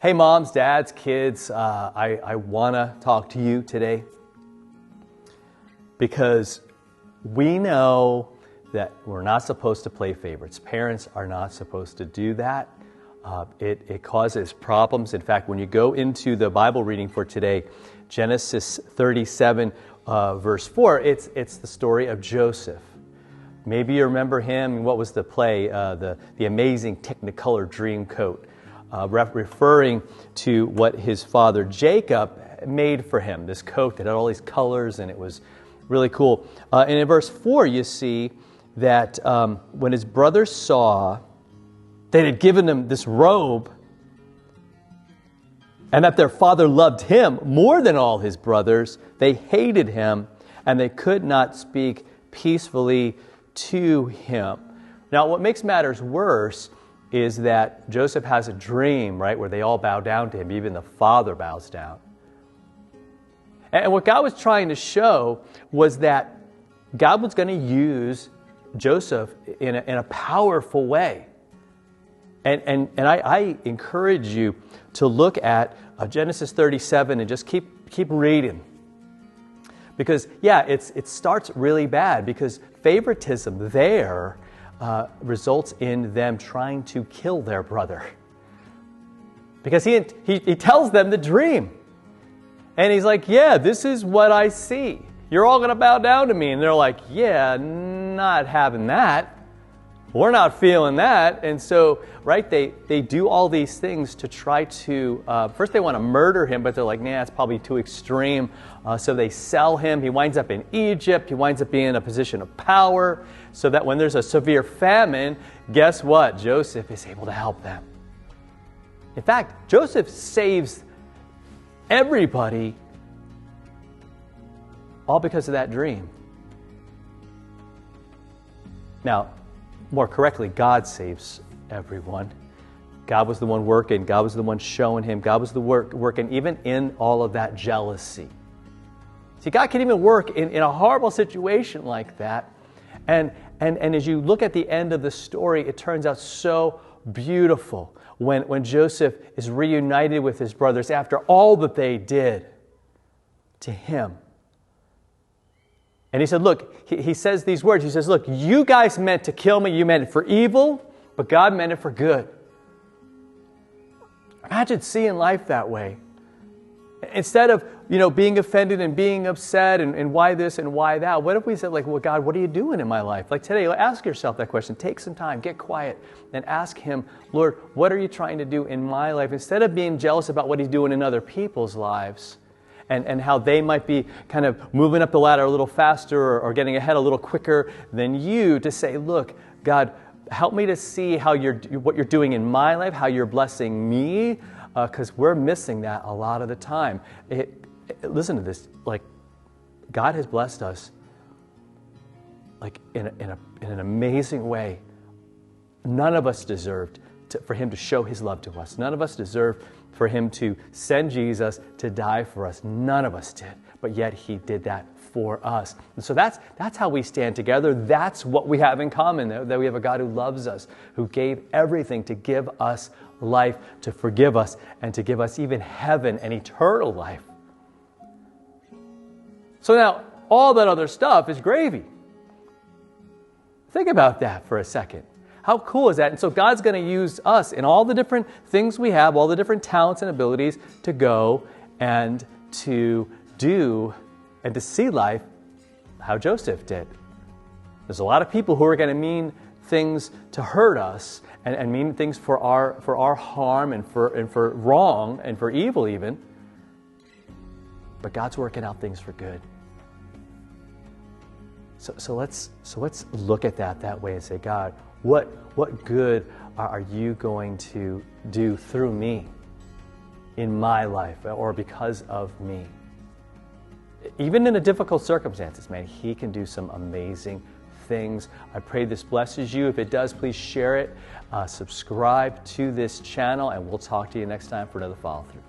Hey moms, dads, kids, I want to talk to you today because we know that we're not supposed to play favorites. Parents are not supposed to do that. It causes problems. In fact, when you go into the Bible reading for today, Genesis 37, verse 4, it's the story of Joseph. Maybe you remember him. What was the play? The Amazing Technicolor Dreamcoat. Referring to what his father Jacob made for him, this coat that had all these colors, and it was really cool. And in verse 4, you see that when his brothers saw they had given him this robe, and that their father loved him more than all his brothers, they hated him, and they could not speak peacefully to him. Now, what makes matters worse is that Joseph has a dream, right, where they all bow down to him. Even the father bows down. And what God was trying to show was that God was going to use Joseph in a powerful way. And I encourage you to look at Genesis 37 and just keep reading. Because, yeah, it starts really bad because favoritism there results in them trying to kill their brother. Because he tells them the dream. And he's like, yeah, this is what I see. You're all going to bow down to me. And they're like, yeah, not having that. We're not feeling that. And so, right, they do all these things to try to, first they want to murder him, but they're like, nah, it's probably too extreme. So they sell him. He winds up in Egypt. He winds up being in a position of power so that when there's a severe famine, guess what? Joseph is able to help them. In fact, Joseph saves everybody all because of that dream. Now, more correctly, God saves everyone. God was the one working. God was the one showing him. God was the working even in all of that jealousy. See, God can even work in a horrible situation like that. And as you look at the end of the story, it turns out so beautiful when Joseph is reunited with his brothers after all that they did to him. And he said, look, he says these words. He says, look, you guys meant to kill me. You meant it for evil, but God meant it for good. Imagine seeing life that way. Instead of, being offended and being upset and why this and why that, what if we said, like, well, God, what are you doing in my life? Like today, ask yourself that question. Take some time, get quiet, and ask him, Lord, what are you trying to do in my life? Instead of being jealous about what he's doing in other people's lives, and how they might be kind of moving up the ladder a little faster or getting ahead a little quicker than you, to say, look, God, help me to see what you're doing in my life, how you're blessing me, because we're missing that a lot of the time. Listen to this, like, God has blessed us like in an amazing way. None of us deserved for him to show his love to us. None of us deserved for him to send Jesus to die for us. None of us did, but yet he did that for us. And so that's how we stand together. That's what we have in common, that we have a God who loves us, who gave everything to give us life, to forgive us, and to give us even heaven and eternal life. So now, all that other stuff is gravy. Think about that for a second. How cool is that? And so God's going to use us in all the different things we have, all the different talents and abilities to go and to do and to see life how Joseph did. There's a lot of people who are going to mean things to hurt us and mean things for our harm and for wrong and for evil even. But God's working out things for good. So let's look at that way and say, God, what good are you going to do through me in my life or because of me? Even in a difficult circumstances, man, he can do some amazing things. I pray this blesses you. If it does, please share it. Subscribe to this channel, and we'll talk to you next time for another follow-through.